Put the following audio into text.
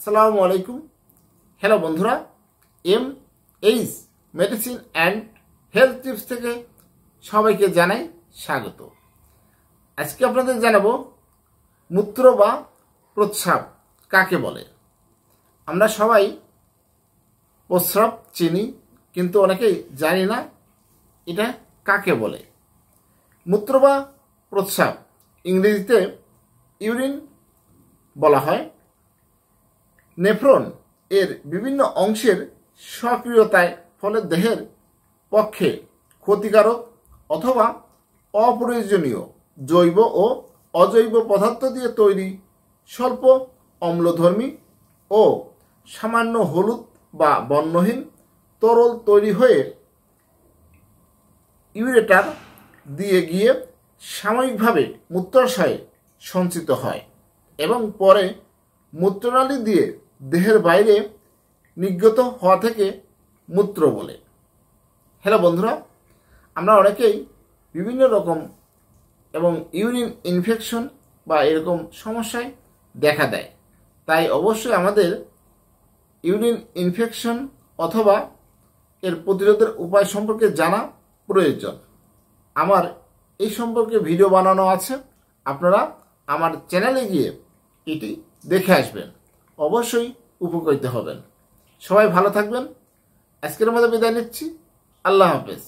আসসালামু আলাইকুম। হ্যালো বন্ধুরা, H medicine and health tips থেকে সবাইকে জানাই স্বাগত। আজকে আপনাদের জানাবো মূত্র বা প্রস্রাব কাকে বলে। আমরা সবাই প্রস্রাব চিনি, কিন্তু অনেকেই জানি না এটা কাকে বলে। মূত্র বা প্রস্রাব ইংরেজিতে ইউরিন বলা হয়। নেফ্রন এর বিভিন্ন অংশের সক্রিয়তায় ফলে দেহের পক্ষে ক্ষতিকারক অথবা অপ্রয়োজনীয় জৈব ও অজৈব পদার্থ দিয়ে তৈরি স্বল্প অম্লধর্মী ও সামান্য হলুদ বা বর্ণহীন তরল তৈরি হয়ে ইউরেটার দিয়ে গিয়ে সাময়িকভাবে মূত্রাশয়ে সঞ্চিত হয় এবং পরে মূত্রনালী দিয়ে দেহের বাইরে নির্গত হওয়া থেকে মূত্র বলে। হ্যালো বন্ধুরা, আমরা অনেকেই বিভিন্ন রকম এবং ইউরিন ইনফেকশন বা এরকম সমস্যায় দেখা দেয়। তাই অবশ্যই আমাদের ইউরিন ইনফেকশন অথবা এর প্রতিরোধের উপায় সম্পর্কে জানা প্রয়োজন। আমার এই সম্পর্কে ভিডিও বানানো আছে, আপনারা আমার চ্যানেলে গিয়ে এটি দেখে আসবেন, অবশ্যই উপকৃত হবেন। সবাই ভালো থাকবেন। আজকের মতো বিদায় নিচ্ছি। আল্লাহ হাফেজ।